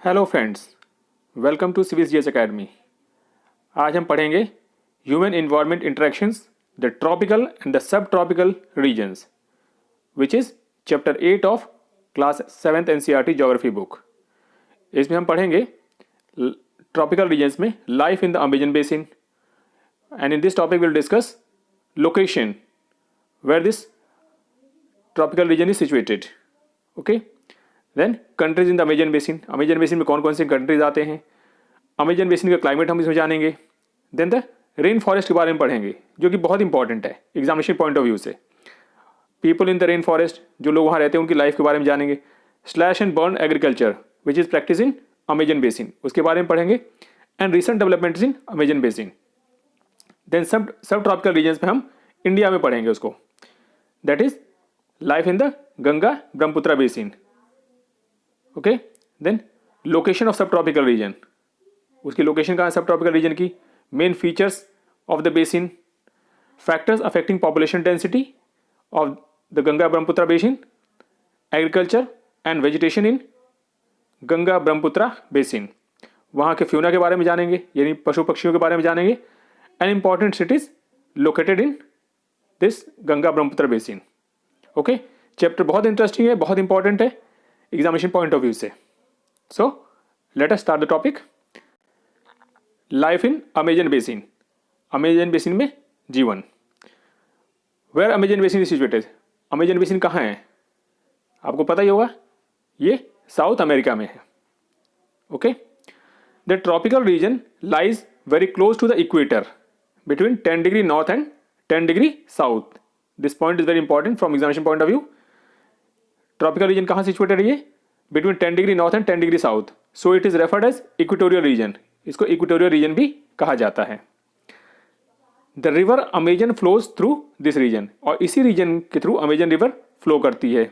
Hello friends, welcome to civis GS academy. आज हम पढ़ेंगे human environment interactions the tropical and the sub tropical regions which is chapter 8 of class 7th NCERT geography book. इसमें हम पढ़ेंगे tropical regions में life in the Amazon basin, and in this topic will discuss location where this tropical region is situated. Okay, then countries in the Amazon basin, Amazon basin में कौन कौन से countries आते हैं, अमेजन बेसिन का climate हम इसमें जानेंगे। देन द रेन फॉरेस्ट के बारे में पढ़ेंगे जो कि बहुत इंपॉर्टेंट है एग्जामिनेशन पॉइंट ऑफ व्यू से। People in the rain forest, जो लोग वहाँ रहते हैं उनकी लाइफ के बारे में जानेंगे। Slash and burn agriculture which is practice in Amazon basin, उसके बारे में पढ़ेंगे। And recent developments in Amazon basin. Then सब ट्रॉपिकल रीजन्स में हम इंडिया में पढ़ेंगे उसको, that is life in the Ganga Brahmaputra basin. Okay, then location of subtropical region, उसकी लोकेशन कहाँ है सब ट्रॉपिकल रीजन की, main features of the basin, factors affecting population density of the Ganga Brahmaputra basin, agriculture and vegetation in Ganga Brahmaputra basin, वहाँ के fauna के बारे में जानेंगे, यानी पशु पक्षियों के बारे में जानेंगे। And important cities located in this Ganga Brahmaputra basin. Okay, chapter बहुत इंटरेस्टिंग है, बहुत इंपॉर्टेंट है एग्जामिनेशन पॉइंट ऑफ व्यू से। So let us start the topic. Life in Amazon basin, Amazon basin में जीवन। Where Amazon basin is situated, Amazon basin कहाँ है आपको पता ही होगा, ये साउथ अमेरिका में है। Okay, the tropical region lies very close to the equator between 10 degree north and 10 degree south. This point is very important from examination point of view. Tropical region कहाँ situated है ये, between 10 degree north and 10 degree south, so it is referred as equatorial region, इसको equatorial region भी कहा जाता है। The river Amazon flows through this region, और इसी रीजन के थ्रू अमेजन रिवर फ्लो करती है।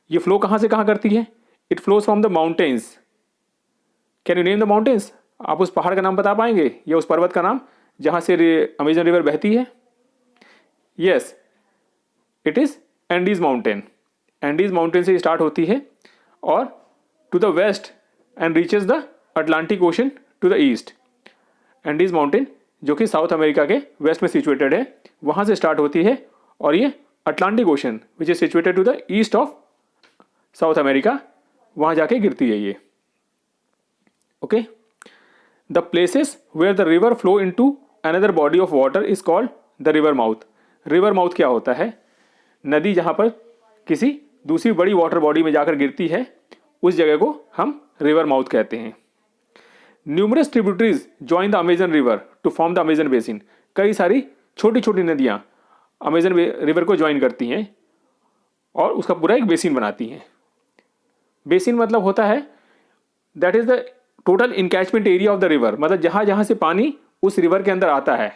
ये फ्लो कहाँ से कहाँ करती है, it flows from the mountains. Can you name the mountains, आप उस पहाड़ का नाम बता पाएंगे या उस पर्वत का नाम जहाँ से अमेजन रिवर बहती है? Yes, it is Andes mountain. Andes mountain से स्टार्ट होती है और to the west and reaches the Atlantic ocean to the east. Andes mountain जो कि साउथ अमेरिका के वेस्ट में सिचुएटेड है, वहाँ से स्टार्ट होती है और ये Atlantic ocean which is situated to the east of south America, वहाँ जाके गिरती है ये। Okay, the places where the river flow in to another body of water is called the river mouth. River mouth क्या होता है, नदी जहाँ पर किसी दूसरी बड़ी वाटर बॉडी में जाकर गिरती है, उस जगह को हम रिवर माउथ कहते हैं। Numerous tributaries join the Amazon river to form the Amazon basin, कई सारी छोटी छोटी नदियाँ अमेजन रिवर को ज्वाइन करती हैं और उसका पूरा एक बेसिन बनाती हैं। बेसिन मतलब होता है that is the total in catchment area of the river, मतलब जहाँ जहाँ से पानी उस रिवर के अंदर आता है,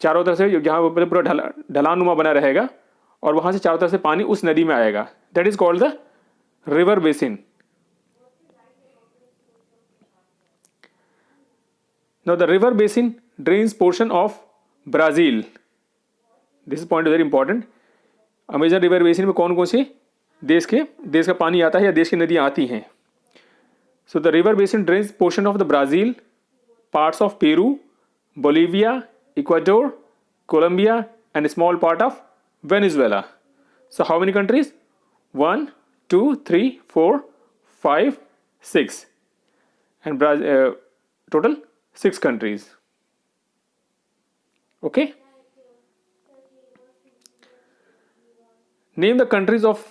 चारों तरफ से जहाँ पूरा ढलानुमा बना रहेगा और वहाँ से चारों तरफ से पानी उस नदी में आएगा, that is called the river basin. Now the river basin drains portion of Brazil, this point very important. Amazon river basin में कौन कौन से देश का पानी आता है या देश की नदियाँ आती हैं? So the river basin drains portion of the Brazil, parts of Peru, Bolivia, Ecuador, Colombia and small part of Venezuela. So how many countries? 1, 2, 3, 4, 5, 6. And total 6 countries. Okay. Name the countries of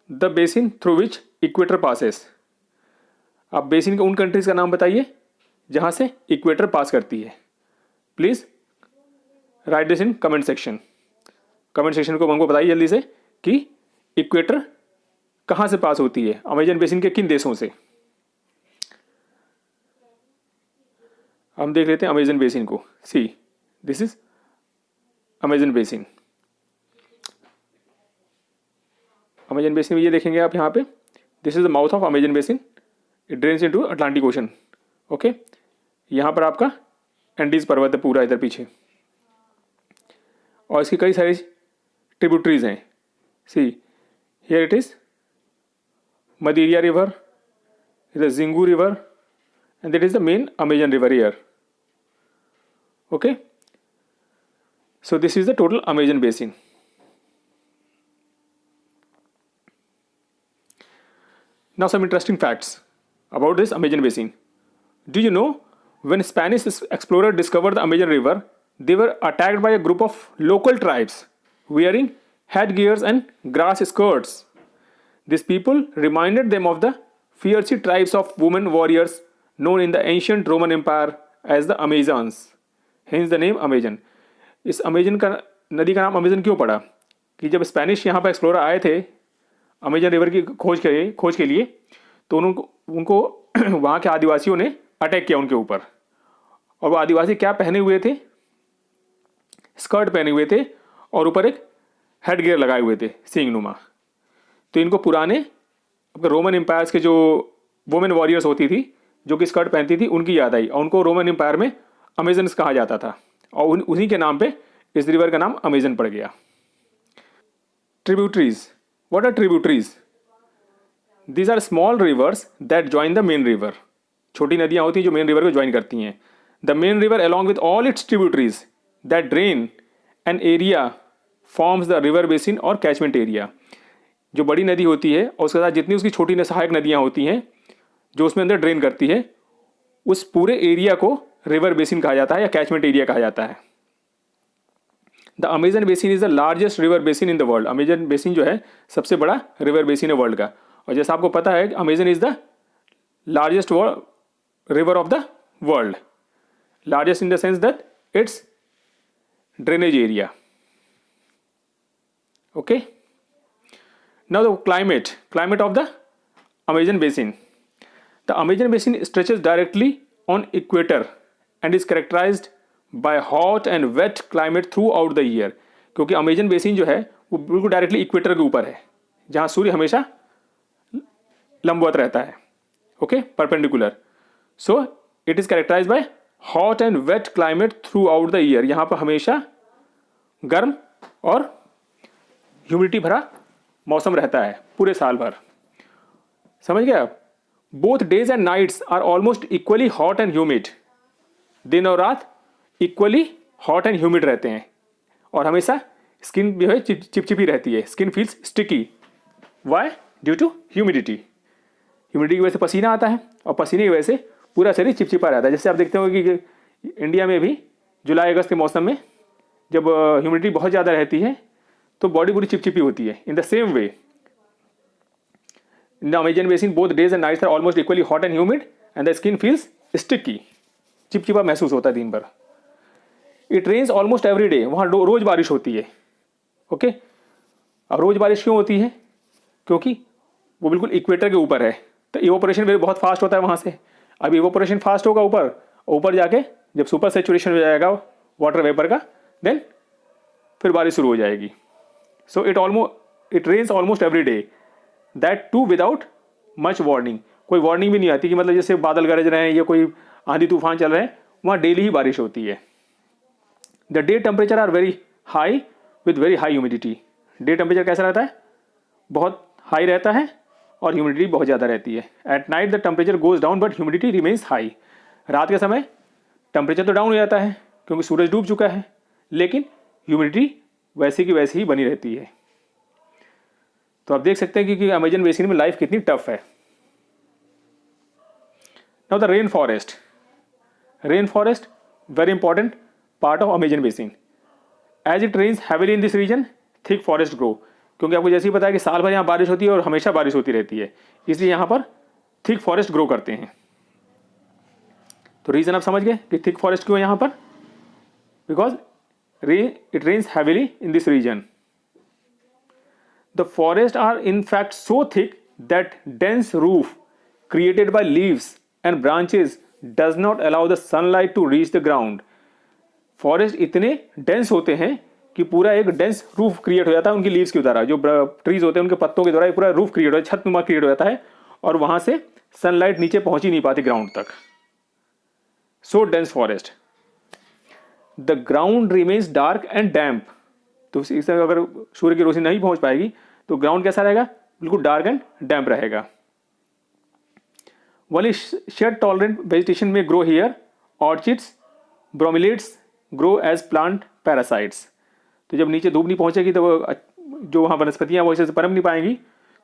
the basin through which equator passes. आप basin के उन countries का नाम बताइए जहाँ से equator पास करती है। Please right this in comment section. Comment section को हमको बताइए जल्दी से कि इक्वेटर कहाँ से पास होती है, अमेजन बेसिन के किन देशों से। हम देख लेते हैं अमेजन बेसिन को। See, this is Amazon basin. Amazon basin में ये देखेंगे आप यहाँ पे, this is the mouth of Amazon basin, it drains into Atlantic Ocean. Okay, यहाँ पर आपका एंडीज पर्वत है पूरा इधर पीछे, और इसकी कई सारी ट्रिब्यूटरीज हैं। See, here it is Madeira river, is the Xingu River, and that is the main Amazon river here. Okay, so this is the total Amazon basin. Now some interesting facts about this Amazon basin. Do you know when Spanish explorer discovered the Amazon river, they were attacked by a group of local tribes wearing headgears and grass skirts. These people reminded them of the fierce tribes of women warriors known in the ancient Roman Empire as the Amazons. Hence the name Amazon. इस Amazon का नदी का नाम Amazon क्यों पड़ा कि जब Spanish यहाँ पर एक्सप्लोरर आए थे अमेजन रिवर की खोज के लिए तो उनको वहाँ के आदिवासियों ने अटैक किया उनके ऊपर। और वो आदिवासी क्या पहने हुए थे? स्कर्ट पहने हुए थे और ऊपर एक हेड गियर लगाए हुए थे सींग नुमा। तो इनको पुराने रोमन एम्पायर्स के जो वुमेन वॉरियर्स होती थी जो कि स्कर्ट पहनती थी उनकी याद आई और उनको रोमन एम्पायर में अमेजन्स कहा जाता था और उन्हीं के नाम पे इस रिवर का नाम अमेजन पड़ गया। Tributaries, what are tributaries? These are small rivers that join the main river. छोटी नदियाँ होती हैं जो मेन रिवर को ज्वाइन करती हैं। The main river along with all it's tributaries that drain an area forms the river basin और catchment area. जो बड़ी नदी होती है और उसके साथ जितनी उसकी छोटी सहायक नदियाँ होती हैं जो उसमें अंदर ड्रेन करती है उस पूरे एरिया को रिवर बेसिन कहा जाता है या कैचमेंट एरिया कहा जाता है। The Amazon basin is the largest river basin in the world. Amazon basin जो है सबसे बड़ा रिवर बेसिन है वर्ल्ड का। और जैसा आपको पता है Amazon is the largest river of the world. Largest in the sense that it's drainage area. Okay, now the climate of the Amazon basin. The Amazon basin stretches directly on equator and is characterized by hot and wet climate throughout the year। क्योंकि Amazon basin जो है वो बिल्कुल directly equator के ऊपर है जहाँ सूर्य हमेशा लंबवत रहता है। Okay, perpendicular. So it is characterised by hot and wet climate throughout the year. यहाँ पर हमेशा गर्म और ह्यूमिडिटी भरा मौसम रहता है पूरे साल भर। समझ गए आप? Both days and nights are almost equally hot and humid. दिन और रात इक्वली हॉट एंड ह्यूमिड रहते हैं और हमेशा स्किन जो है चिपचिपी रहती है। Skin feels sticky. Why? Due to humidity. Humidity की वजह से पसीना आता है और पसीने की वजह से पूरा शरीर चिपचिपा रहता है। जैसे आप देखते हो कि इंडिया में भी जुलाई अगस्त के मौसम में जब ह्यूमिडिटी बहुत ज़्यादा रहती है तो बॉडी पूरी चिपचिपी होती है। In the same way in the Amazon basin both days and nights are almost equally hot and humid and the skin feels sticky. चिपचिपा महसूस होता है दिन भर। It rains almost every day. वहाँ रोज बारिश होती है। ओके, अब रोज बारिश क्यों होती है? क्योंकि वो बिल्कुल इक्वेटर के ऊपर है तो इवोपरेशन बहुत फास्ट होता है वहाँ से। अब इवोपरेशन फास्ट होगा ऊपर जाके जब सुपर सेचुरेशन हो जाएगा वाटर वेपर का देन फिर बारिश शुरू हो जाएगी। So it rains almost every day that too without much warning. कोई वार्निंग भी नहीं आती कि मतलब जैसे बादल गरज रहे हैं या कोई आंधी तूफान चल रहे हैं, वहाँ डेली ही बारिश होती है। The day temperature are very high with very high humidity. Day temperature कैसा रहता है? बहुत हाई रहता है और ह्यूमिडिटी बहुत ज़्यादा रहती है। At night the temperature goes down but humidity remains high. रात के समय टेम्परेचर तो डाउन हो जाता है क्योंकि सूरज डूब चुका है लेकिन ह्यूमिडिटी वैसे की वैसे ही बनी रहती है। तो आप देख सकते हैं कि अमेजन बेसिन में लाइफ कितनी टफ है। Now the rain forest. Rain forest very important part of Amazon basin. As it rains heavily in this region thick forest grow. क्योंकि आपको जैसे ही पता है कि साल भर यहाँ बारिश होती है और हमेशा बारिश होती रहती है इसलिए यहाँ पर थिक फॉरेस्ट ग्रो करते हैं। तो रीज़न आप समझ गए कि थिक फॉरेस्ट क्यों है यहाँ पर? Because it rains heavily in this region. The forest are in fact so thick that dense roof created by leaves and branches does not allow the sunlight to reach the ground। Forest इतने dense होते हैं कि पूरा एक dense roof create हो जाता है उनकी लीव्स के द्वारा। जो ट्रीज होते हैं उनके पत्तों के द्वारा पूरा रूफ क्रिएट हो जाता है, छत नुमा क्रिएट हो जाता है और वहां से सनलाइट नीचे पहुंच ही नहीं पाती ग्राउंड तक। So dense forest. The ground remains dark and damp. तो इससे अगर सूर्य की रोशनी नहीं पहुंच पाएगी तो ग्राउंड कैसा रहेगा? बिल्कुल डार्क एंड डैम्प रहेगा। Only shade tolerant vegetation may grow here. Orchids, bromeliads grow as plant parasites. तो जब नीचे धूप नहीं पहुंचेगी तो जो वहाँ वनस्पतियाँ वो इसे पनप नहीं पाएंगी,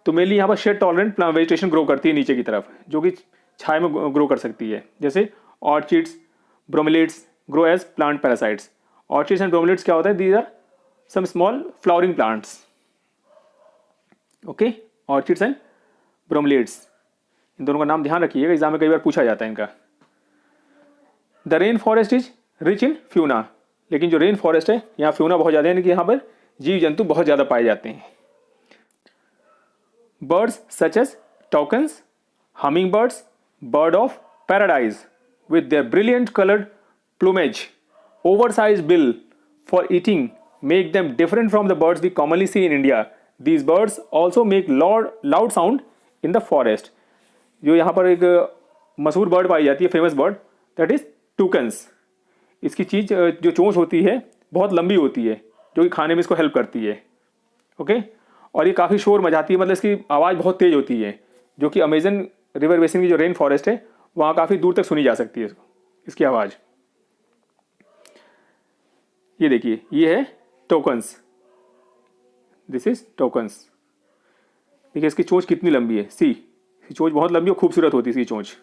तो मेनली यहाँ पर shade tolerant plant vegetation grow करती है नीचे की तरफ, जो कि छाया में ग्रो कर सकती है, जैसे orchids, bromeliads grow as plant parasites. Orchids and bromeliads क्या होता है? These are some small flowering plants. Okay, orchids and bromeliads, इन दोनों का नाम ध्यान रखिएगा, एग्जाम में कई बार पूछा जाता है इनका. The rain forest is rich in fauna. लेकिन जो रेन फॉरेस्ट है यहाँ फ्यूना बहुत ज़्यादा है, यानी कि यहाँ पर जीव जंतु बहुत ज़्यादा पाए जाते हैं. Birds such as toucans, humming birds, bird of paradise with their brilliant colored plumage, oversized bill for eating make them different from the birds we commonly see in India. These birds also make loud sound in the forest. जो यहाँ पर एक मशहूर bird पाई जाती है, famous bird, that is टूकन्स. इसकी चीज़ जो चोंच होती है बहुत लंबी होती है, जो कि खाने में इसको हेल्प करती है. ओके, और ये काफ़ी शोर मचाती है, मतलब इसकी आवाज़ बहुत तेज़ होती है, जो कि अमेजन रिवर बेसिन की जो रेन फॉरेस्ट है वहाँ काफ़ी दूर तक सुनी जा सकती है इसकी आवाज़. ये देखिए, ये है टोकन्स, दिस इज टोकन्स. देखिए इसकी चोंच कितनी लंबी है, सी चोंच बहुत लंबी और खूबसूरत होती है इसकी चोंच.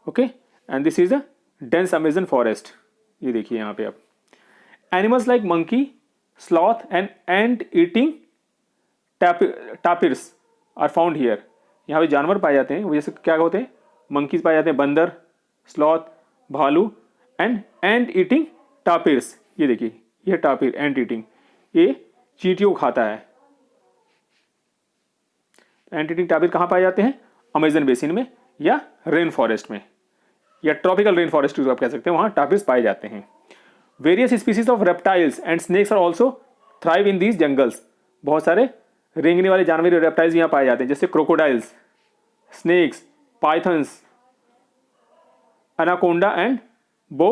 Okay, and this is the dense Amazon forest. ये देखिए यहाँ पे आप animals like monkey, sloth and ant eating tapirs are found here. यहाँ पे जानवर पाए जाते हैं, वो जैसे क्या होते हैं, मंकीज पाए जाते हैं, बंदर, स्लॉथ, भालू एंड एंट ईटिंग टापिर्स. ये देखिए, ये टापिर एंट ईटिंग, ये चींटियों को खाता है. एंट ईटिंग टापिर कहाँ पाए जाते हैं? अमेजन बेसिन में या रेन फॉरेस्ट में, या ट्रॉपिकल रेन फॉरेस्ट आप कह सकते हैं, वहाँ टापिर्स पाए जाते हैं. Various species of reptiles and snakes are also thrive in these jungles. बहुत सारे रेंगने वाले जानवर रेप्टाइल्स यहाँ पाए जाते हैं, जैसे crocodiles, snakes, pythons, anaconda and boa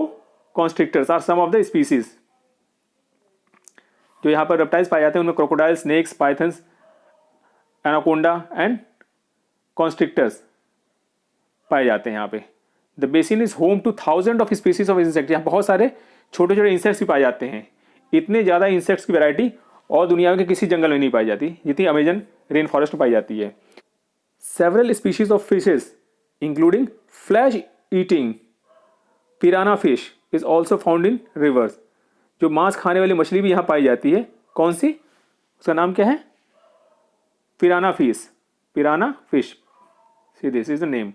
constrictors are some of the species. जो यहाँ पर रेप्टाइल्स पाए जाते हैं उनमें crocodile, snakes, pythons, anaconda and constrictors पाए जाते हैं यहाँ पे. The basin is home to thousand of species of insect. यहाँ बहुत सारे छोटे छोटे इंसेक्ट्स भी पाए जाते हैं. इतने ज़्यादा इंसेक्ट्स की वैरायटी और दुनिया के किसी जंगल में नहीं पाई जाती जितनी अमेजन रेन फॉरेस्ट में पाई जाती है. Several species of fishes including flesh eating पिराना fish is also found in reverse. जो मांस खाने वाली मछली भी यहाँ पाई जाती है. कौन सी? उसका नाम क्या है? Piranha fish. Piranha fish, see this is the name,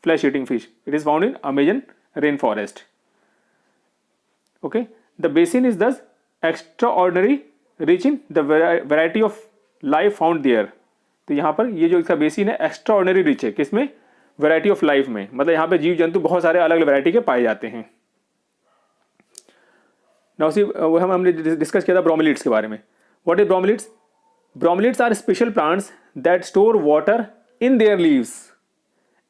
flesh eating fish. It is found in Amazon rain forest. Okay, the basin is this extraordinary rich in the variety of life found there. तो यहाँ पर ये जो इसका basin है extra ordinary rich है, किसमें? Variety of life में, मतलब यहाँ पे जीव जंतु बहुत सारे अलग अलग वैरायटी के पाए जाते हैं. नाउ सी, वो हमने डिस्कस किया था ब्रोमेलिड्स के बारे में. What is bromeliads? Bromeliads are special plants that store water in their leaves.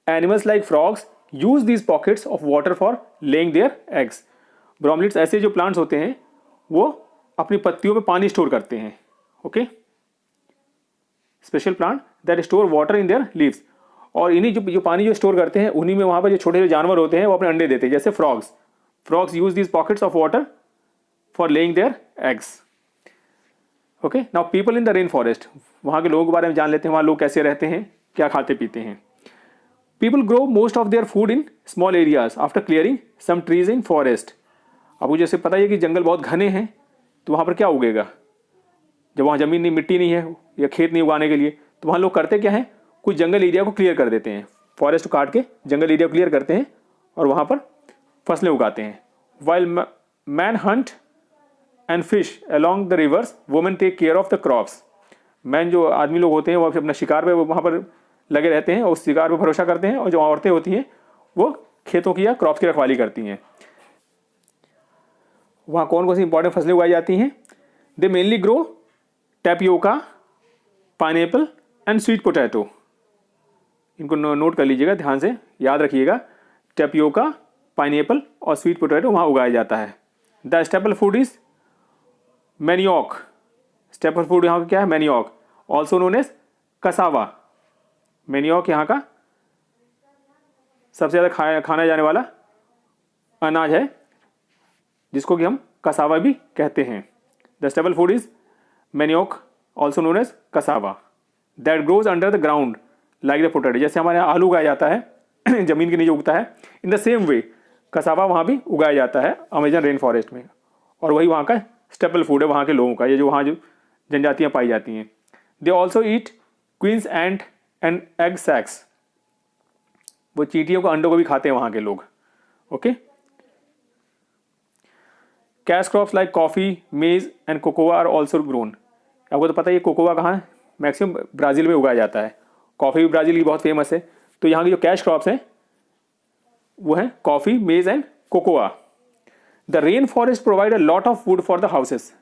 Animals like frogs use these pockets of water for laying their eggs. Bromeliads ऐसे जो प्लांट्स होते हैं वो अपनी पत्तियों में पानी स्टोर करते हैं. Okay, special plant that store water in their leaves. और इन्हीं जो पानी जो स्टोर करते हैं उन्हीं में वहाँ पर जो छोटे छोटे जानवर होते हैं वो अपने अंडे देते हैं, जैसे frogs. Frogs use these pockets of water for laying their eggs. Okay, now people in the rain forest. वहाँ के लोगों के बारे में जान लेते हैं, वहाँ लोग कैसे रहते हैं, क्या खाते पीते हैं. People grow most of their food in small areas after clearing some trees in forest. आपको जैसे पता ही है कि जंगल बहुत घने हैं, तो वहाँ पर क्या उगेगा? जब वहाँ ज़मीन नहीं, मिट्टी नहीं है या खेत नहीं उगाने के लिए, तो वहाँ लोग करते क्या है, कुछ जंगल एरिया को क्लियर कर देते हैं, फॉरेस्ट को काट के जंगल एरिया को क्लियर करते हैं और वहाँ पर फसलें उगाते हैं. While man hunt and fish along the rivers, women take care of the crops. Man जो आदमी लोग होते हैं वो अपना शिकार पे वहाँ पर लगे रहते हैं और उस शिकार पर भरोसा करते हैं, और जो औरतें होती हैं वो खेतों की या क्रॉप्स की रखवाली करती हैं. वहाँ कौन सी इंपॉर्टेंट फसलें उगाई जाती हैं? They mainly grow tapioca, pineapple and sweet potato. इनको नोट कर लीजिएगा, ध्यान से याद रखिएगा. टैपियोका, पाइनएप्पल और स्वीट पोटैटो वहाँ उगाया जाता है. The staple food is manioc. Staple food यहाँ का क्या है? Manioc, also known as cassava. Manioc यहाँ का सबसे ज़्यादा खाना जाने वाला अनाज है, जिसको कि हम कसावा भी कहते हैं। The stable food is manioc, also known as cassava, that grows under the ground like the potato. जैसे हमारे यहाँ आलू उगाया जाता है जमीन के नीचे उगता है, in the same way cassava वहाँ भी उगाया जाता है अमेजन रेन फॉरेस्ट में, और वही वहाँ का स्टेपल फूड है वहाँ के लोगों का, ये जो वहाँ जो जनजातियाँ पाई जाती हैं। They also eat queens and egg sacs, वो चींटियों का अंडों को भी खाते हैं वहाँ के लोग। Okay, cash crops like coffee, maize and cocoa are also grown. आपको तो पता है ये कोकोआ कहाँ है, मैक्सिमम ब्राज़ील में उगाया जाता है। कॉफ़ी भी ब्राज़ील की बहुत फेमस है। तो यहाँ की जो कैश क्रॉप्स हैं वो हैं coffee, maize and cocoa. The rain forest provide a lot of food for the houses.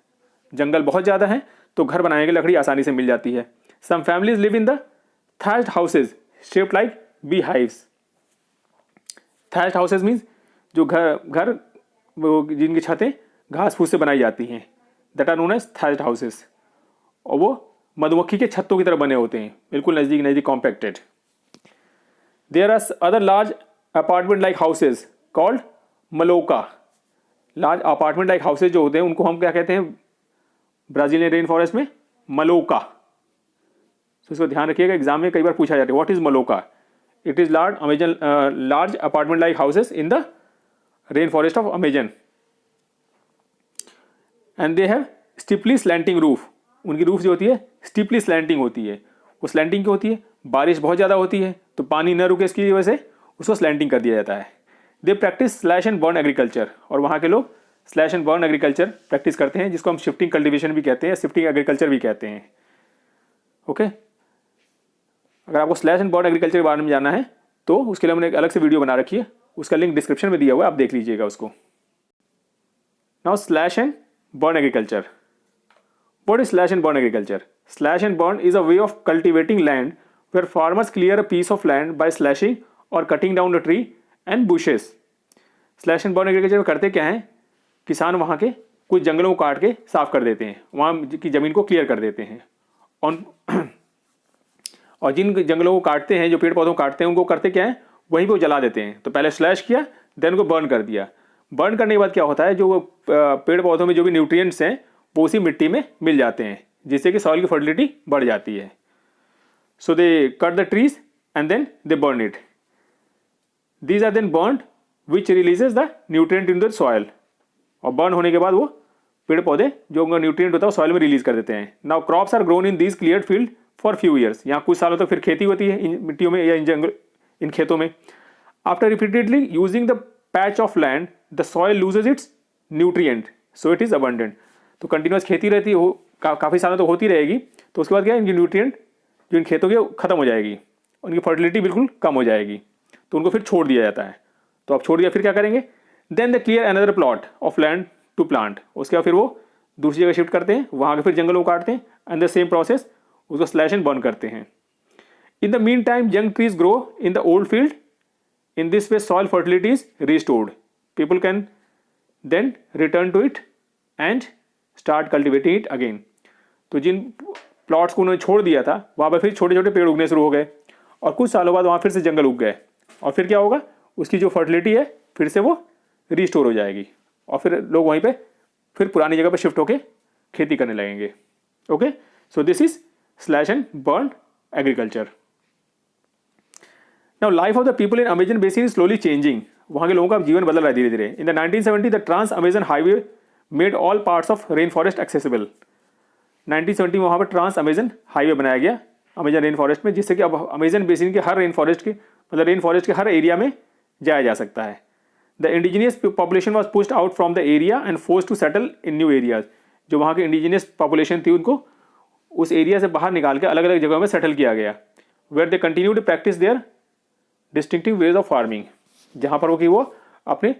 जंगल बहुत ज़्यादा है तो घर बनाने की लकड़ी आसानी से मिल जाती है। Some families live in the thatched houses shaped like bee hives. Thatched houses means जो घर वो जिनकी छतें घास फूस से बनाई जाती हैं, that are known as thatched houses, और वो मधुमक्खी के छत्तों की तरह बने होते हैं, बिल्कुल नज़दीक नज़दीक compacted. There are other large apartment like houses called maloca. Large apartment like houses जो होते हैं उनको हम क्या कहते हैं ब्राज़ीलियन रेन फॉरेस्ट में? मलोका। तो इसको ध्यान रखिएगा, एग्जाम में कई बार पूछा जाता है what is maloca. It is large apartment like houses in the rain forest of Amazon, and they have steeply slanting roof. उनकी रूफ जो होती है स्टिपली स्लैंटिंग होती है। वो स्लैंटिंग क्यों होती है? बारिश बहुत ज़्यादा होती है तो पानी न रुके, इसकी वजह से उसको स्लैंटिंग कर दिया जाता है। They practice slash and burn agriculture, और वहाँ के लोग slash and burn agriculture practice करते हैं, जिसको हम शिफ्टिंग कल्टिवेशन भी कहते हैं, शिफ्टिंग एग्रीकल्चर भी कहते हैं। ओके, अगर आपको स्लैश एंड बर्न एग्रीकल्चर के बारे में जानना है तो उसके लिए हमने एक अलग से वीडियो बना रखी है, उसका लिंक डिस्क्रिप्शन में दिया हुआ है, आप देख लीजिएगा उसको। Now slash and burn agriculture. What is slash and burn agriculture? Slash and burn is a way of cultivating land where farmers clear a piece of land by slashing or cutting down a tree and bushes. Slash and burn agriculture में करते क्या हैं? किसान वहाँ के कुछ जंगलों को काट के साफ कर देते हैं, वहाँ की ज़मीन को क्लियर कर देते हैं। और जिन जंगलों को काटते हैं, जो पेड़ पौधों को काटते हैं, उनको करते क्या है? वहीं पे वो जला देते हैं। तो पहले स्लैश किया, देन उनको बर्न कर दिया। बर्न करने के बाद क्या होता है, जो पेड़ पौधों में जो भी न्यूट्रिएंट्स हैं वो उसी मिट्टी में मिल जाते हैं, जिससे कि सॉइल की फर्टिलिटी बढ़ जाती है। So they cut the trees and then they burn it. These are then burned which releases the nutrient in the soil. और बर्न होने के बाद वो पेड़ पौधे जो उनका न्यूट्रिएंट होता है वो सॉइल में रिलीज कर देते हैं। Now crops are grown in these cleared field for few years. यहाँ कुछ सालों तक फिर खेती होती है इन मिट्टियों में या इन खेतों में। After repeatedly using the patch of land the soil loses it's nutrient, so it is abundant. तो कंटिन्यूस खेती रहती हो काफ़ी सालों तक होती रहेगी, तो उसके बाद क्या इनकी न्यूट्रिएंट जो इन खेतों की ख़त्म हो जाएगी, उनकी फर्टिलिटी बिल्कुल कम हो जाएगी, तो उनको फिर छोड़ दिया जाता है। तो अब छोड़ दिया फिर क्या करेंगे? Then they clear another plot of land to plant. उसके बाद फिर वो दूसरी जगह शिफ्ट करते हैं, वहाँ के फिर जंगलों को काटते हैं एंड द सेम प्रोसेस उसको स्लैश एंड बर्न करते हैं। In the mean time young trees grow in the old field. In this way soil fertility is restored. People can then return to it and start cultivating it again. तो जिन plots को उन्होंने छोड़ दिया था वहाँ पर फिर छोटे छोटे पेड़ उगने शुरू हो गए, और कुछ सालों बाद वहाँ फिर से जंगल उग गए, और फिर क्या होगा, उसकी जो फर्टिलिटी है फिर से वो रिस्टोर हो जाएगी, और फिर लोग वहीं पे फिर पुरानी जगह पे शिफ्ट होके खेती करने लगेंगे। Okay, so this is slash and burn agriculture. Now life of the people in Amazon basin is slowly changing. वहाँ के लोगों का जीवन बदल रहा है धीरे धीरे। In the 1970 the trans Amazon highway made all parts of rain forest accessible. 1970 में वहाँ पर ट्रांस अमेजन हाईवे बनाया गया अमेजन रेन फॉरेस्ट में, जिससे कि अब अमेजन बेसिन के हर रेन फॉरेस्ट के हर एरिया में जाया जा सकता है। The indigenous population was pushed out from the area and forced to settle in new areas. जो वहाँ की इंडिजिनियस पॉपुलेशन थी उनको उस एरिया से बाहर निकाल के अलग अलग जगहों में सेटल किया गया, where they continue to practise their distinctive ways of farming. जहाँ पर वो अपने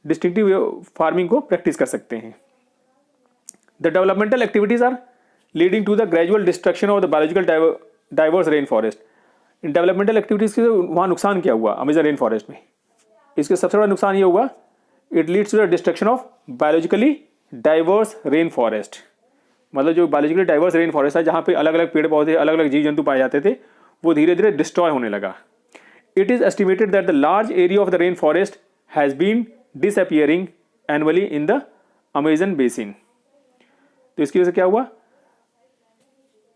डिस्टिंक्टिव फार्मिंग को प्रैक्टिस कर सकते हैं। The developmental activities are leading to the gradual destruction of the biological diverse rain forest. इन डेवलपमेंटल एक्टिविटीज के वहाँ नुकसान क्या हुआ अमेजन रेन फॉरेस्ट में? इसके सबसे बड़ा नुकसान ये हुआ, it leads to the destruction of biologically diverse rain forest. मतलब जो बायोलॉजिकली डाइवर्स रेन फॉरेस्ट है, जहाँ पे अलग अलग पेड़ पौधे अलग अलग जीव जंतु पाए जाते थे, वो धीरे धीरे डिस्ट्रॉय होने लगा। It is estimated that the large area of the rainforest has been disappearing annually in the Amazon basin. तो इसकी वजह से क्या हुआ,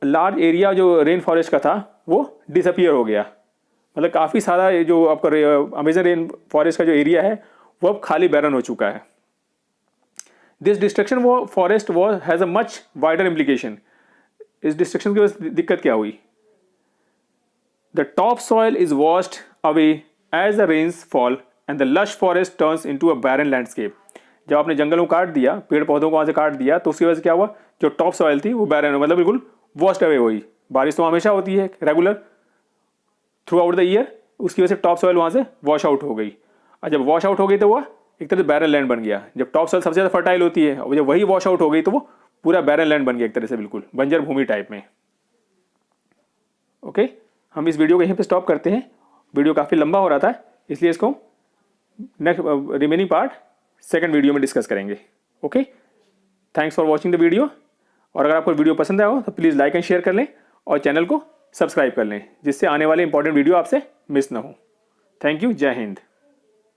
लार्ज एरिया जो रेन फॉरेस्ट का था वो डिसअपियर हो गया, मतलब काफ़ी सारा जो आपका अमेजन रेन फॉरेस्ट का जो एरिया है वो अब खाली बैरन हो चुका है. This destruction forest has a much wider implication. इस डिस्ट्रक्शन की वजह से दिक्कत क्या हुई, the top soil is washed away as the rains fall and the lush forest turns into a barren landscape. जब आपने जंगलों को काट दिया, पेड़ पौधों को वहाँ से काट दिया, तो उसकी वजह से क्या हुआ, जो टॉप सॉइल थी वो बैरन, मतलब बिल्कुल वॉश्ड अवे हुई. बारिश तो हमेशा होती है regular through out the year, उसकी वजह से टॉप सॉइल वहाँ से वॉश आउट हो गई. और जब वॉश आउट हो गई तो वह एक तरह से बैरन लैंड बन गया. जब टॉप सॉइल सबसे ज़्यादा फर्टाइल होती है और जब वही वॉश आउट हो गई तो वो पूरा बैरन लैंड बन गया, एक तरह से बिल्कुल बंजर भूमि टाइप में. ओके, हम इस वीडियो को यहीं पे स्टॉप करते हैं. वीडियो काफ़ी लंबा हो रहा था, इसलिए इसको next remaining part second video में डिस्कस करेंगे. Okay, thanks for watching the video. और अगर आपको वीडियो पसंद आया हो तो प्लीज़ लाइक एंड शेयर कर लें और चैनल को सब्सक्राइब कर लें, जिससे आने वाले इंपॉर्टेंट वीडियो आपसे मिस ना हो. Thank you. जय हिंद.